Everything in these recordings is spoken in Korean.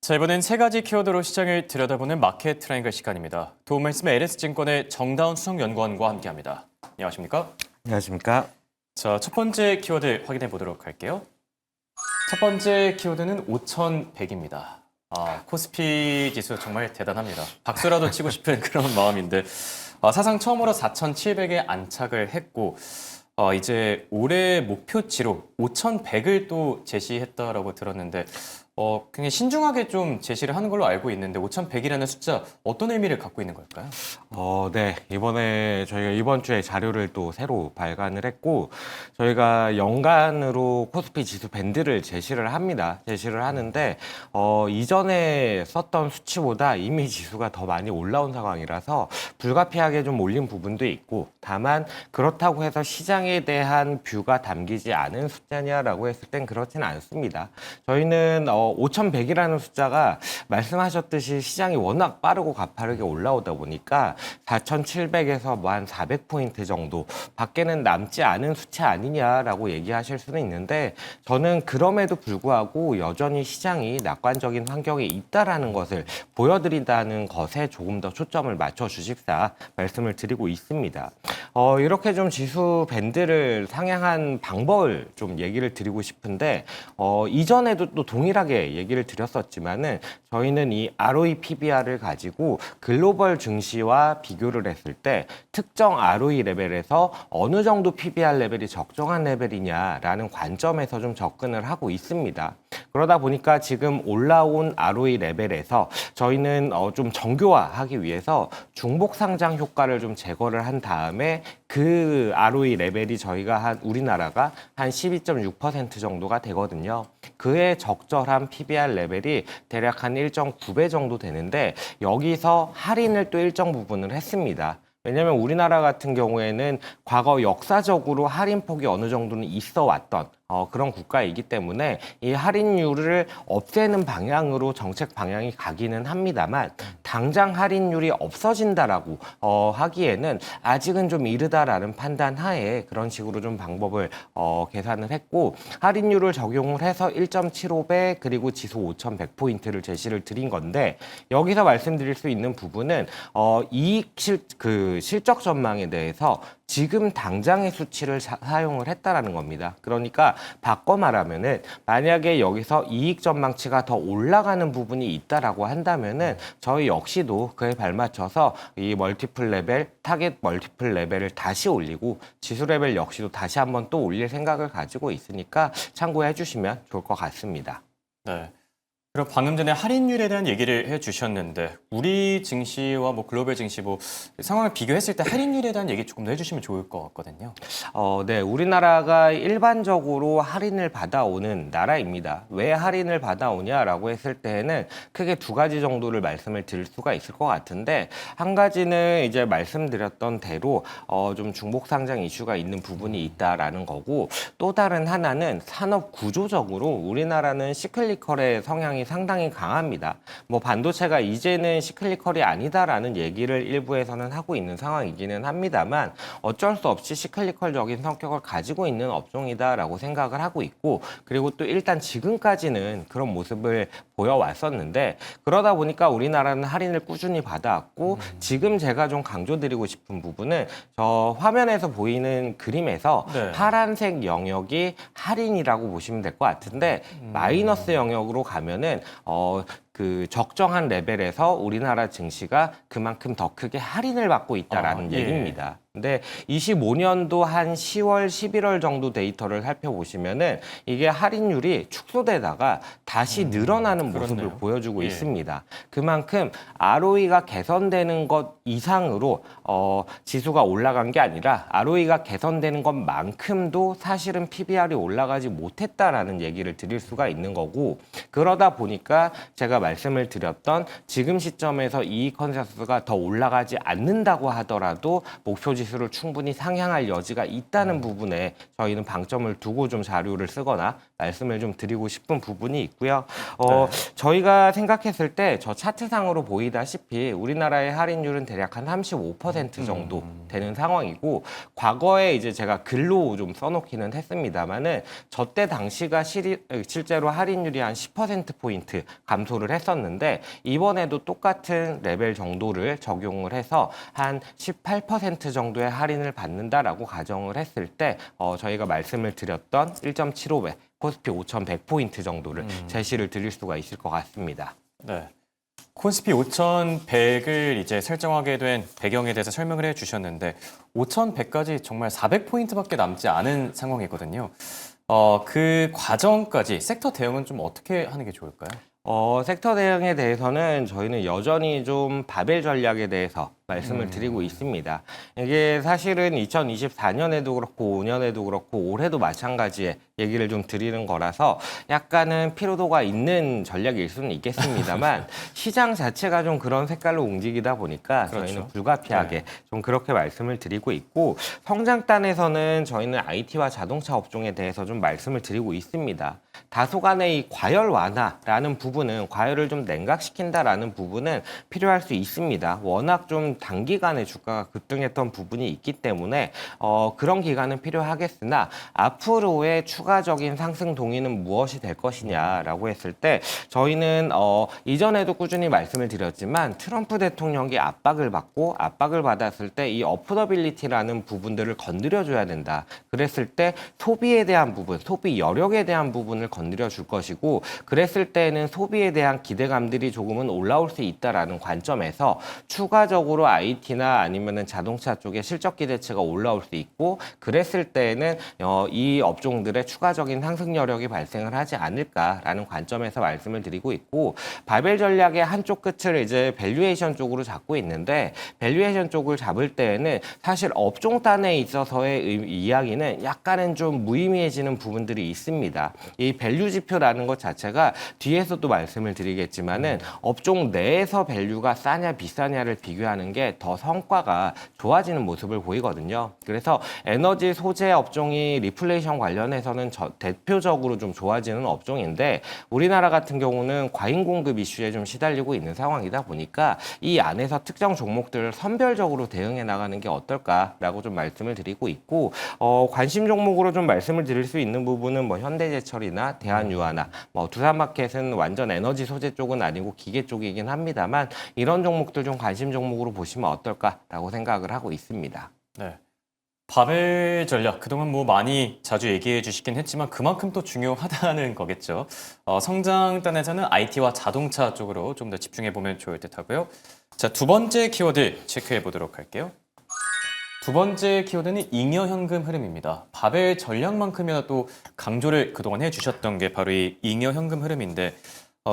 자, 이번엔 세 가지 키워드로 시장을 들여다보는 마켓 트라이앵글 시간입니다. 도움 말씀의 LS증권의 정다운 수석연구원과 함께합니다. 안녕하십니까? 안녕하십니까? 자, 첫 번째 키워드 확인해 보도록 할게요. 첫 번째 키워드는 5,100입니다. 코스피 지수 정말 대단합니다. 박수라도 치고 싶은 그런 마음인데 사상 처음으로 4,700에 안착을 했고 이제 올해 목표치로 5,100을 또 제시했다라고 들었는데 굉장히 신중하게 좀 제시를 하는 걸로 알고 있는데 5,100이라는 숫자 어떤 의미를 갖고 있는 걸까요? 네. 이번에 저희가 이번 주에 자료를 또 새로 발간을 했고, 저희가 연간으로 코스피 지수 밴드를 제시를 합니다. 제시를 하는데, 이전에 썼던 수치보다 이미 지수가 더 많이 올라온 상황이라서 불가피하게 좀 올린 부분도 있고, 다만 그렇다고 해서 시장에 대한 뷰가 담기지 않은 숫자냐라고 했을 땐 그렇지는 않습니다. 저희는 5,100이라는 숫자가 말씀하셨듯이 시장이 워낙 빠르고 가파르게 올라오다 보니까 4,700에서 뭐 한 400포인트 정도 밖에는 남지 않은 수치 아니냐라고 얘기하실 수는 있는데, 저는 그럼에도 불구하고 여전히 시장이 낙관적인 환경에 있다라는 것을 보여드린다는 것에 조금 더 초점을 맞춰 주십사 말씀을 드리고 있습니다. 이렇게 좀 지수 밴드를 상향한 방법을 좀 얘기를 드리고 싶은데, 이전에도 또 동일하게 얘기를 드렸었지만은 저희는 이 ROE PBR을 가지고 글로벌 증시와 비교를 했을 때 특정 ROE 레벨에서 어느 정도 PBR 레벨이 적정한 레벨이냐라는 관점에서 좀 접근을 하고 있습니다. 그러다 보니까 지금 올라온 ROE 레벨에서 저희는 좀 정교화하기 위해서 중복 상장 효과를 좀 제거를 한 다음에 그 ROE 레벨이 저희가 우리나라가 한 12.6% 정도가 되거든요. 그에 적절한 PBR 레벨이 대략 한 1.9배 정도 되는데, 여기서 할인을 또 일정 부분을 했습니다. 왜냐하면 우리나라 같은 경우에는 과거 역사적으로 할인폭이 어느 정도는 있어 왔던 그런 국가이기 때문에 이 할인율을 없애는 방향으로 정책 방향이 가기는 합니다만, 당장 할인율이 없어진다라고 하기에는 아직은 좀 이르다라는 판단 하에 그런 식으로 좀 방법을 계산을 했고, 할인율을 적용을 해서 1.75배 그리고 지수 5,100포인트를 제시를 드린 건데, 여기서 말씀드릴 수 있는 부분은 이익 실적 전망에 대해서 지금 당장의 수치를 사용을 했다라는 겁니다. 그러니까 바꿔 말하면은 만약에 여기서 이익 전망치가 더 올라가는 부분이 있다라고 한다면은 저희 역시도 그에 발맞춰서 이 멀티플 레벨, 타겟 멀티플 레벨을 다시 올리고 지수 레벨 역시도 다시 한번 또 올릴 생각을 가지고 있으니까 참고해 주시면 좋을 것 같습니다. 네. 그럼 방금 전에 할인율에 대한 얘기를 해주셨는데 우리 증시와 뭐 글로벌 증시 뭐 상황을 비교했을 때 할인율에 대한 얘기 조금 더 해주시면 좋을 것 같거든요. 네, 우리나라가 일반적으로 할인을 받아오는 나라입니다. 왜 할인을 받아오냐라고 했을 때에는 크게 두 가지 정도를 말씀을 드릴 수가 있을 것 같은데, 한 가지는 이제 말씀드렸던 대로 좀 중복 상장 이슈가 있는 부분이 있다라는 거고, 또 다른 하나는 산업 구조적으로 우리나라는 시클리컬의 성향이 상당히 강합니다. 뭐 반도체가 이제는 시클리컬이 아니다라는 얘기를 일부에서는 하고 있는 상황이기는 합니다만, 어쩔 수 없이 시클리컬적인 성격을 가지고 있는 업종이다라고 생각을 하고 있고, 그리고 또 일단 지금까지는 그런 모습을 보여왔었는데, 그러다 보니까 우리나라는 할인을 꾸준히 받아왔고, 지금 제가 좀 강조드리고 싶은 부분은 저 화면에서 보이는 그림에서 네. 파란색 영역이 할인이라고 보시면 될 것 같은데, 마이너스 영역으로 가면은 그 적정한 레벨에서 우리나라 증시가 그만큼 더 크게 할인을 받고 있다라는 예. 얘기입니다. 근데 25년도 한 10월, 11월 정도 데이터를 살펴보시면은 이게 할인율이 축소되다가 다시 늘어나는 모습을 그렇네요. 보여주고 예. 있습니다. 그만큼 ROE가 개선되는 것 이상으로 지수가 올라간 게 아니라 ROE가 개선되는 것만큼도 사실은 PBR이 올라가지 못했다라는 얘기를 드릴 수가 있는 거고, 그러다 보니까 제가 말씀을 드렸던 지금 시점에서 이익 컨센서스가 더 올라가지 않는다고 하더라도 목표 지수를 충분히 상향할 여지가 있다는 부분에 저희는 방점을 두고 좀 자료를 쓰거나 말씀을 좀 드리고 싶은 부분이 있고요. 저희가 생각했을 때 저 차트상으로 보이다시피 우리나라의 할인율은 대략 한 35% 정도 되는 상황이고, 과거에 이제 제가 글로 좀 써놓기는 했습니다만은 저 때 당시가 실제로 할인율이 한 10%포인트 감소를 적용을 했었는데 이번에도 똑같은 레벨 정도를 적용을 해서 한 18% 정도의 할인을 받는다라고 가정을 했을 때 저희가 말씀을 드렸던 1.75배 코스피 5,100포인트 정도를 제시를 드릴 수가 있을 것 같습니다. 네. 코스피 5,100을 이제 설정하게 된 배경에 대해서 설명을 해주셨는데 5,100까지 정말 400포인트밖에 남지 않은 상황이거든요. 그 과정까지 섹터 대응은 좀 어떻게 하는 게 좋을까요? 섹터 대응에 대해서는 저희는 여전히 좀 바벨 전략에 대해서 말씀을 드리고 있습니다. 이게 사실은 2024년에도 그렇고 5년에도 그렇고 올해도 마찬가지의 얘기를 좀 드리는 거라서 약간은 피로도가 있는 전략일 수는 있겠습니다만 시장 자체가 좀 그런 색깔로 움직이다 보니까 그렇죠. 저희는 불가피하게 네. 좀 그렇게 말씀을 드리고 있고 성장단에서는 저희는 IT와 자동차 업종에 대해서 좀 말씀을 드리고 있습니다. 다소간의 이 과열 완화라는 부분은 과열을 좀 냉각시킨다라는 부분은 필요할 수 있습니다. 워낙 좀 단기간에 주가가 급등했던 부분이 있기 때문에 그런 기간은 필요하겠으나 앞으로의 추가적인 상승 동의는 무엇이 될 것이냐라고 했을 때 저희는 이전에도 꾸준히 말씀을 드렸지만 트럼프 대통령이 압박을 받았을 때 이 어포더빌리티라는 부분들을 건드려줘야 된다. 그랬을 때 소비에 대한 부분, 소비 여력에 대한 부분을 건드려 줄 것이고 그랬을 때는 소비에 대한 기대감들이 조금은 올라올 수 있다라는 관점에서 추가적으로 IT나 아니면은 자동차 쪽에 실적 기대치가 올라올 수 있고 그랬을 때에는 이 업종들의 추가적인 상승 여력이 발생을 하지 않을까라는 관점에서 말씀을 드리고 있고 바벨 전략의 한쪽 끝을 이제 밸류에이션 쪽으로 잡고 있는데 밸류에이션 쪽을 잡을 때에는 사실 업종 단에 있어서의 이야기는 약간은 좀 무의미해지는 부분들이 있습니다. 이 밸류 지표라는 것 자체가 뒤에서도 말씀을 드리겠지만은 업종 내에서 밸류가 싸냐 비싸냐를 비교하는 게 더 성과가 좋아지는 모습을 보이거든요. 그래서 에너지 소재 업종이 리플레이션 관련해서는 대표적으로 좀 좋아지는 업종인데 우리나라 같은 경우는 과잉 공급 이슈에 좀 시달리고 있는 상황이다 보니까 이 안에서 특정 종목들을 선별적으로 대응해 나가는 게 어떨까라고 좀 말씀을 드리고 있고 관심 종목으로 좀 말씀을 드릴 수 있는 부분은 뭐 현대제철이나 대한유화나 뭐 두산마켓은 완전 에너지 소재 쪽은 아니고 기계 쪽이긴 합니다만 이런 종목들 좀 관심 종목으로 보시면 어떨까라고 생각을 하고 있습니다. 네. 바벨 전략, 그동안 뭐 많이 자주 얘기해 주시긴 했지만 그만큼 또 중요하다는 거겠죠. 성장단에서는 IT와 자동차 쪽으로 좀 더 집중해 보면 좋을 듯 하고요. 자, 두 번째 키워드 체크해 보도록 할게요. 두 번째 키워드는 잉여현금 흐름입니다. 바벨 전략만큼이나 또 강조를 그동안 해주셨던 게 바로 이 잉여현금 흐름인데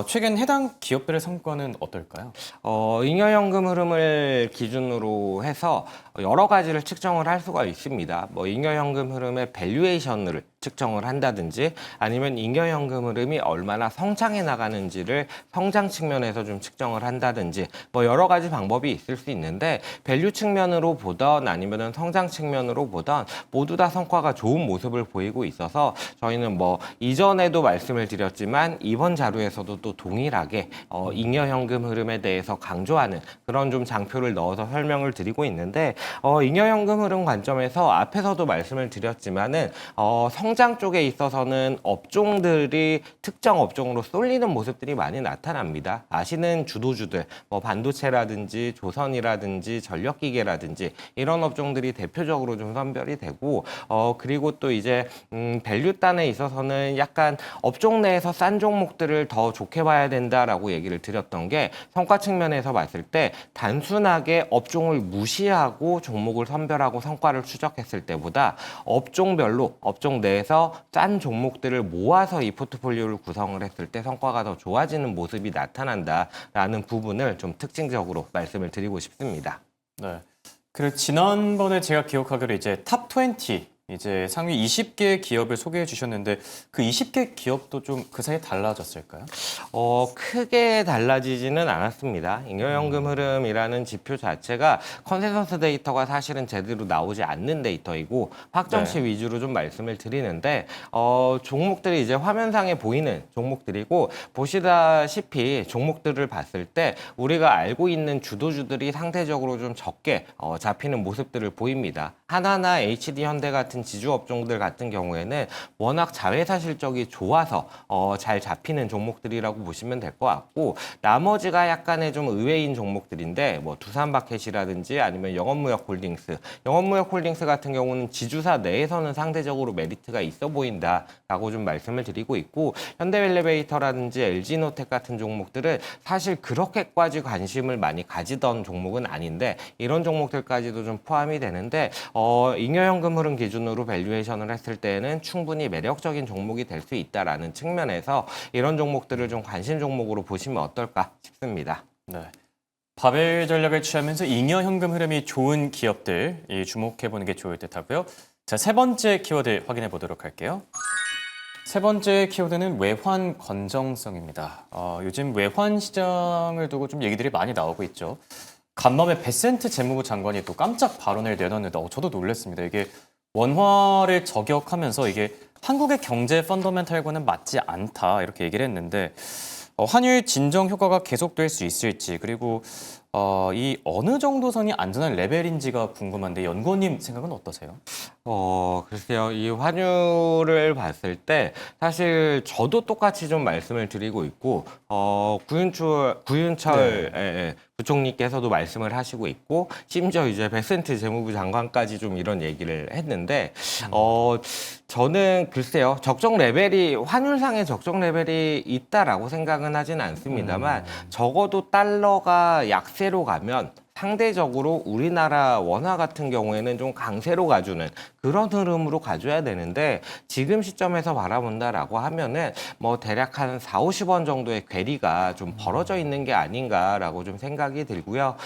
최근 해당 기업들의 성과는 어떨까요? 잉여연금 흐름을 기준으로 해서 여러 가지를 측정을 할 수가 있습니다. 뭐 잉여연금 흐름의 밸류에이션을 측정을 한다든지 아니면 잉여연금 흐름이 얼마나 성장해 나가는지를 성장 측면에서 좀 측정을 한다든지 뭐 여러 가지 방법이 있을 수 있는데 밸류 측면으로 보던 아니면은 성장 측면으로 보던 모두 다 성과가 좋은 모습을 보이고 있어서 저희는 뭐 이전에도 말씀을 드렸지만 이번 자료에서도 또 동일하게 잉여연금 흐름에 대해서 강조하는 그런 좀 장표를 넣어서 설명을 드리고 있는데 잉여연금 흐름 관점에서 앞에서도 말씀을 드렸지만은 성장 쪽에 있어서는 업종들이 특정 업종으로 쏠리는 모습들이 많이 나타납니다. 아시는 주도주들, 뭐 반도체라든지 조선이라든지 전력기계라든지 이런 업종들이 대표적으로 좀 선별이 되고 그리고 또 이제 밸류단에 있어서는 약간 업종 내에서 싼 종목들을 더 좋게 봐야 된다라고 얘기를 드렸던 게 성과 측면에서 봤을 때 단순하게 업종을 무시하고 종목을 선별하고 성과를 추적했을 때보다 업종별로 업종 내에서 싼 종목들을 모아서 이 포트폴리오를 구성을 했을 때 성과가 더 좋아지는 모습이 나타난다라는 부분을 좀 특징적으로 말씀을 드리고 싶습니다. 네. 그리고 지난번에 제가 기억하기로 이제 탑 20, 이제 상위 20개 기업을 소개해 주셨는데 그 20개 기업도 좀 그 사이에 달라졌을까요? 크게 달라지지는 않았습니다. 잉여연금 흐름이라는 지표 자체가 컨센서스 데이터가 사실은 제대로 나오지 않는 데이터이고 확정치 네. 위주로 좀 말씀을 드리는데 종목들이 이제 화면상에 보이는 종목들이고 보시다시피 종목들을 봤을 때 우리가 알고 있는 주도주들이 상대적으로 좀 적게 잡히는 모습들을 보입니다. 하나나 HD 현대 같은 지주 업종들 같은 경우에는 워낙 자회사 실적이 좋아서 잘 잡히는 종목들이라고 보시면 될 것 같고, 나머지가 약간의 좀 의외인 종목들인데 뭐 두산마켓이라든지 아니면 영업무역홀딩스 같은 경우는 지주사 내에서는 상대적으로 메리트가 있어 보인다라고 좀 말씀을 드리고 있고, 현대엘리베이터라든지 LG노텍 같은 종목들은 사실 그렇게까지 관심을 많이 가지던 종목은 아닌데 이런 종목들까지도 좀 포함이 되는데 잉여현금 흐름 기준으로 밸류에이션을 했을 때는 충분히 매력적인 종목이 될 수 있다라는 측면에서 이런 종목들을 좀 관심 종목으로 보시면 어떨까 싶습니다. 네. 바벨 전략을 취하면서 잉여 현금 흐름이 좋은 기업들 주목해보는 게 좋을 듯 하고요. 자, 세 번째 키워드 확인해 보도록 할게요. 세 번째 키워드는 외환 건정성입니다. 요즘 외환 시장을 두고 좀 얘기들이 많이 나오고 있죠. 간밤에 베센트 재무부 장관이 또 깜짝 발언을 내놨는데 저도 놀랐습니다. 이게 원화를 저격하면서 이게 한국의 경제 펀더멘탈과는 맞지 않다 이렇게 얘기를 했는데 환율 진정 효과가 계속될 수 있을지 그리고 이 어느 정도 선이 안전한 레벨인지가 궁금한데 연구원님 생각은 어떠세요? 글쎄요. 이 환율을 봤을 때 사실 저도 똑같이 좀 말씀을 드리고 있고, 구윤철 부총리께서도 말씀을 하시고 있고, 심지어 이제 베센트 재무부 장관까지 좀 이런 얘기를 했는데, 저는 글쎄요. 환율상의 적정 레벨이 있다라고 생각은 하진 않습니다만, 적어도 달러가 약세로 가면 상대적으로 우리나라 원화 같은 경우에는 좀 강세로 가주는 그런 흐름으로 가줘야 되는데 지금 시점에서 바라본다라고 하면은 뭐 대략 한 4, 50원 정도의 괴리가 좀 벌어져 있는 게 아닌가라고 좀 생각이 들고요.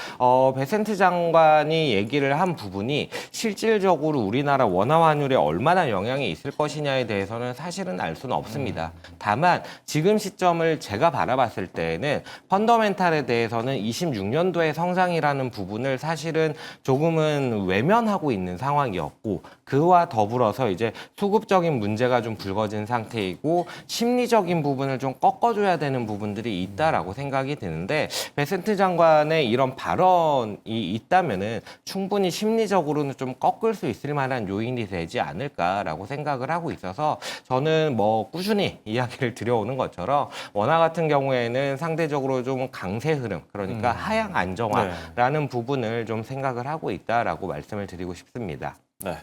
베센트 장관이 얘기를 한 부분이 실질적으로 우리나라 원화 환율에 얼마나 영향이 있을 것이냐에 대해서는 사실은 알 수는 없습니다. 다만 지금 시점을 제가 바라봤을 때에는 펀더멘탈에 대해서는 26년도의 성장이라는 부분을 사실은 조금은 외면하고 있는 상황이었고 그와 더불어서 이제 수급적인 문제가 좀 불거진 상태이고 심리적인 부분을 좀 꺾어줘야 되는 부분들이 있다라고 생각이 드는데 베센트 장관의 이런 발언이 있다면은 충분히 심리적으로는 좀 꺾을 수 있을 만한 요인이 되지 않을까라고 생각을 하고 있어서 저는 뭐 꾸준히 이야기를 드려오는 것처럼 원화 같은 경우에는 상대적으로 좀 강세 흐름 그러니까 하향 안정화라는 부분을 좀 생각을 하고 있다라고 말씀을 드리고 싶습니다. 네.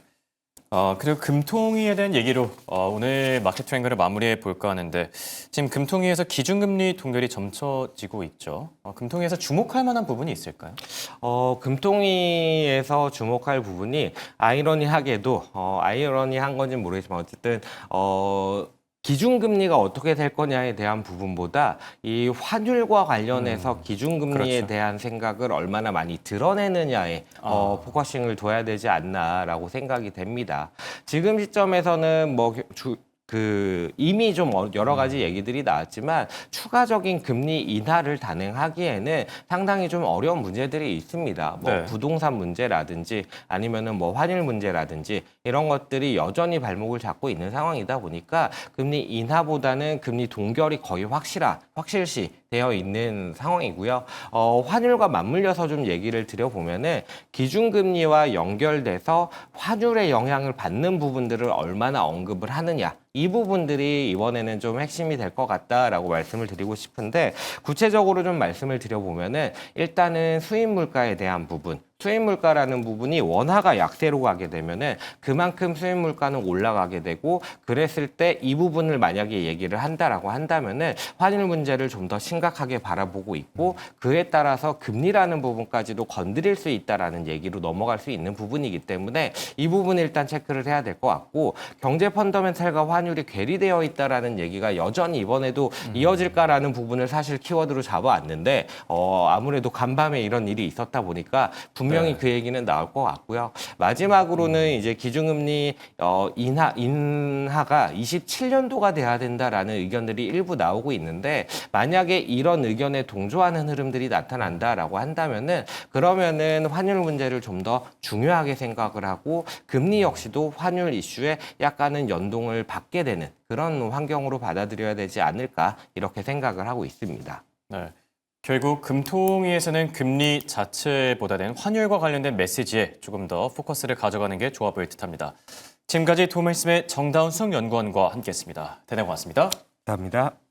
그리고 금통위에 대한 얘기로 오늘 마켓 트렌드를 마무리해 볼까 하는데 지금 금통위에서 기준금리 동결이 점쳐지고 있죠. 금통위에서 주목할 만한 부분이 있을까요? 금통위에서 주목할 부분이 아이러니하게도 아이러니한 건지는 모르겠지만 어쨌든 기준금리가 어떻게 될 거냐에 대한 부분보다 이 환율과 관련해서 기준금리에 그렇죠. 대한 생각을 얼마나 많이 드러내느냐에 포커싱을 둬야 되지 않나라고 생각이 됩니다. 지금 시점에서는 이미 좀 여러 가지 얘기들이 나왔지만 추가적인 금리 인하를 단행하기에는 상당히 좀 어려운 문제들이 있습니다. 네. 부동산 문제라든지 아니면은 환율 문제라든지 이런 것들이 여전히 발목을 잡고 있는 상황이다 보니까 금리 인하보다는 금리 동결이 거의 확실시 되어 있는 상황이고요. 환율과 맞물려서 좀 얘기를 드려보면은 기준금리와 연결돼서 환율의 영향을 받는 부분들을 얼마나 언급을 하느냐. 이 부분들이 이번에는 좀 핵심이 될 것 같다라고 말씀을 드리고 싶은데 구체적으로 좀 말씀을 드려보면은 일단은 수입 물가에 대한 부분. 수입 물가라는 부분이 원화가 약세로 가게 되면은 그만큼 수입 물가는 올라가게 되고 그랬을 때 이 부분을 만약에 얘기를 한다라고 한다면은 환율 문제를 좀 더 심각하게 바라보고 있고 그에 따라서 금리라는 부분까지도 건드릴 수 있다라는 얘기로 넘어갈 수 있는 부분이기 때문에 이 부분을 일단 체크를 해야 될 것 같고 경제 펀더멘탈과 환율이 괴리되어 있다라는 얘기가 여전히 이번에도 이어질까라는 부분을 사실 키워드로 잡아왔는데 아무래도 간밤에 이런 일이 있었다 보니까 분명히 그 얘기는 나올 것 같고요. 마지막으로는 이제 기준금리 인하가 27년도가 돼야 된다라는 의견들이 일부 나오고 있는데 만약에 이런 의견에 동조하는 흐름들이 나타난다라고 한다면은 그러면은 환율 문제를 좀 더 중요하게 생각을 하고 금리 역시도 환율 이슈에 약간은 연동을 받게 되는 그런 환경으로 받아들여야 되지 않을까 이렇게 생각을 하고 있습니다. 네. 결국 금통위에서는 금리 자체보다는 환율과 관련된 메시지에 조금 더 포커스를 가져가는 게 좋아 보일 듯합니다. 지금까지 도매스의 정다운 수석연구원과 함께했습니다. 대단히 고맙습니다. 감사합니다.